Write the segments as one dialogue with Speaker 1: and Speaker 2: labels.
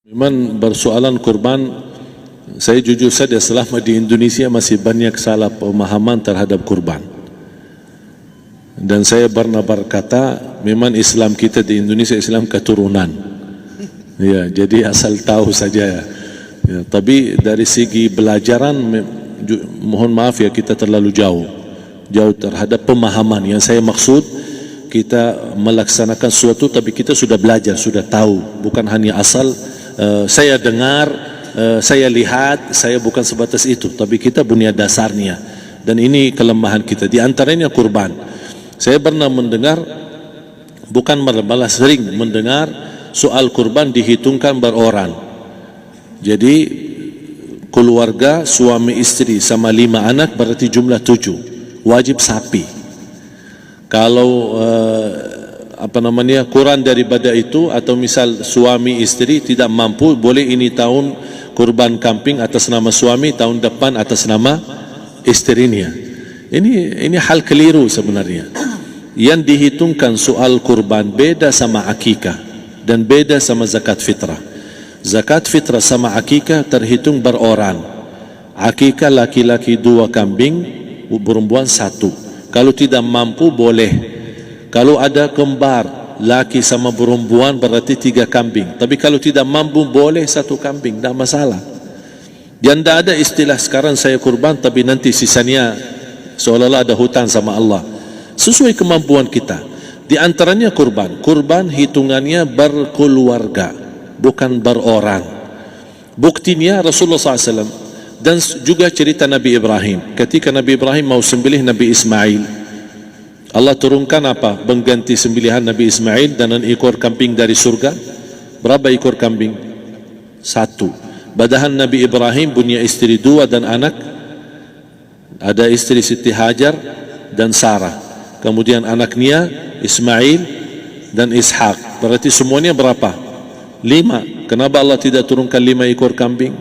Speaker 1: Memang bersoalan kurban, saya jujur saja selama di Indonesia masih banyak salah pemahaman terhadap kurban. Dan saya pernah berkata, memang Islam kita di Indonesia Islam keturunan. Ya, jadi asal tahu saja. Ya, tapi dari segi belajaran, mohon maaf ya kita terlalu jauh terhadap pemahaman. Yang saya maksud, kita melaksanakan sesuatu tapi kita sudah belajar, sudah tahu, bukan hanya asal saya dengar, saya lihat, saya bukan sebatas itu, tapi kita punya dasarnya. Dan ini kelemahan kita, di antaranya kurban. Saya pernah mendengar, bukan malah sering mendengar soal kurban dihitungkan beroran. Jadi keluarga suami istri sama 5 anak berarti jumlah 7, wajib sapi. Kalau kurang daripada itu, atau misal suami istri tidak mampu, boleh ini tahun kurban kambing atas nama suami, tahun depan atas nama istrinya. Ini hal keliru sebenarnya. Yang dihitungkan soal kurban beda sama akikah dan beda sama zakat fitrah. Zakat fitrah sama akikah terhitung beroran. Akikah laki-laki 2 kambing, perempuan 1. Kalau tidak mampu boleh. Kalau ada kembar laki sama perempuan berarti 3 kambing. Tapi kalau tidak mampu boleh 1 kambing, tidak masalah. Dan tidak ada istilah sekarang saya kurban tapi nanti sisanya seolah-olah ada hutang sama Allah. Sesuai kemampuan kita. Di antaranya kurban. Kurban hitungannya berkeluarga, bukan beroran. Buktinya Rasulullah SAW dan juga cerita Nabi Ibrahim. Ketika Nabi Ibrahim mau sembelih Nabi Ismail, Allah turunkan apa? Mengganti sembelihan Nabi Ismail dengan ekor kambing dari surga. Berapa ekor kambing? 1. Padahal Nabi Ibrahim punya istri 2 dan anak. Ada istri Siti Hajar dan Sarah. Kemudian anaknya Ismail dan Ishak. Berarti semuanya berapa? 5. Kenapa Allah tidak turunkan 5 ekor kambing?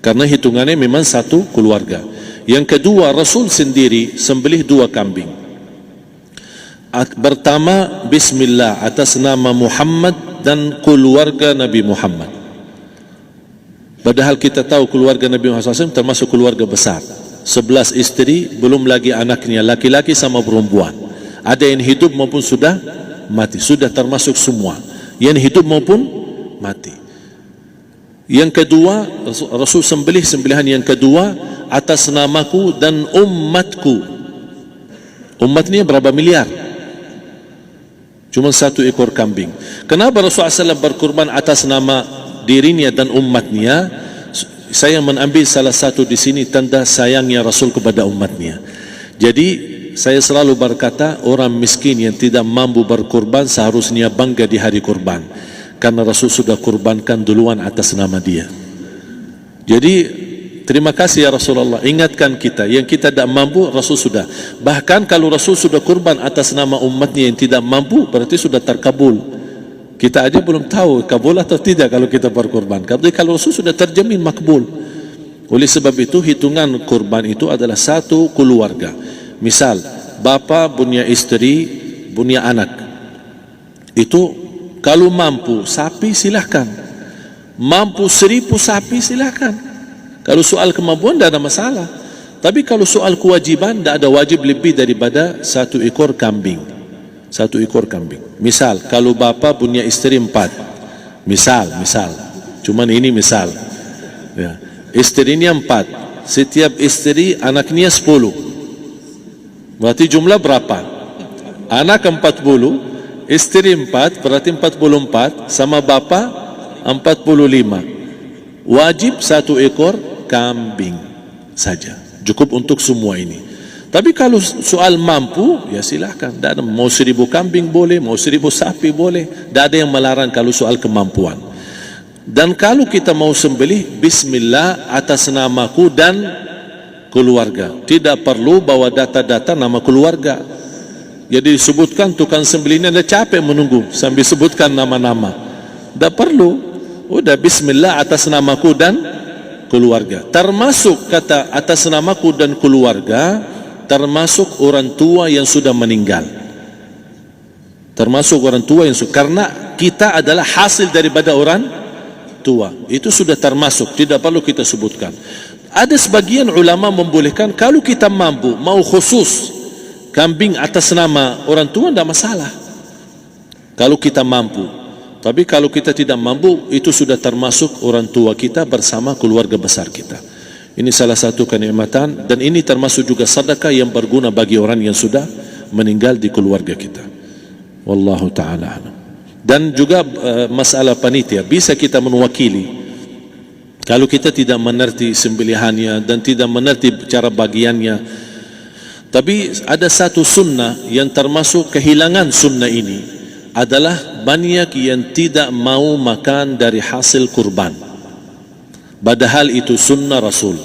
Speaker 1: Karena hitungannya memang 1 keluarga. Yang kedua, Rasul sendiri sembelih 2 kambing. Pertama, Bismillah atas nama Muhammad dan keluarga Nabi Muhammad. Padahal kita tahu keluarga Nabi Muhammad SAW termasuk keluarga besar. 11 istri, belum lagi anaknya, laki-laki sama perempuan. Ada yang hidup maupun sudah mati, sudah termasuk semua. Yang hidup maupun mati. Yang kedua, Rasul sembelih sembelihan yang kedua atas namaku dan umatku. Umatnya berapa miliar? Cuma 1 ekor kambing. Kenapa Rasulullah SAW berkurban atas nama dirinya dan umatnya? Saya mengambil salah satu di sini tanda sayangnya Rasul kepada umatnya. Jadi saya selalu berkata, orang miskin yang tidak mampu berkurban seharusnya bangga di hari kurban, karena Rasul sudah kurbankan duluan atas nama dia. Jadi terima kasih ya Rasulullah, ingatkan kita. Yang kita tidak mampu, Rasul sudah. Bahkan kalau Rasul sudah kurban atas nama umatnya yang tidak mampu, berarti sudah terkabul. Kita aja belum tahu kabul atau tidak kalau kita berkurban. Tapi kalau Rasul sudah terjamin makbul. Oleh sebab itu, hitungan kurban itu adalah 1 keluarga. Misal, bapa punya istri, punya anak. Itu kalau mampu sapi silahkan. Mampu 1000 sapi silahkan. Kalau soal kemampuan tidak ada masalah. Tapi kalau soal kewajiban, tidak ada wajib lebih daripada 1 ekor kambing. 1 ekor kambing. Misal, kalau bapa punya istri 4. Misal. Cuman ini misal. Ya. Istrinya 4. Setiap istri anaknya 10. Berarti jumlah berapa? Anak 40, istri 4, berarti 44, sama bapa 45. Wajib 1 ekor kambing saja, cukup untuk semua ini. Tapi kalau soal mampu, ya silahkan. Mau 1000 kambing boleh, mau 1000 sapi boleh. Tidak ada yang melarang kalau soal kemampuan. Dan kalau kita mau sembelih, Bismillah atas namaku dan keluarga. Tidak perlu bawa data-data nama keluarga. Jadi disebutkan tukang sembelihnya ada capek menunggu sambil sebutkan nama-nama. Tidak perlu. Udah Bismillah atas namaku dan keluarga. Termasuk kata atas namaku dan keluarga, termasuk orang tua yang sudah meninggal. Termasuk orang tua yang sudah, karena kita adalah hasil daripada orang tua. Itu sudah termasuk, tidak perlu kita sebutkan. Ada sebagian ulama membolehkan kalau kita mampu, mau khusus kambing atas nama orang tua, tidak masalah kalau kita mampu. Tapi kalau kita tidak mampu, itu sudah termasuk orang tua kita bersama keluarga besar kita. Ini salah satu kenikmatan, dan ini termasuk juga sedekah yang berguna bagi orang yang sudah meninggal di keluarga kita. Wallahu ta'ala. Dan juga masalah panitia, bisa kita mewakili. Kalau kita tidak mengerti sembelihannya dan tidak mengerti cara bagiannya. Tapi ada satu sunnah yang termasuk kehilangan sunnah ini, adalah banyak yang tidak mau makan dari hasil kurban. Padahal itu sunnah Rasul.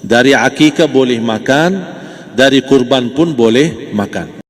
Speaker 1: Dari akikah boleh makan, dari kurban pun boleh makan.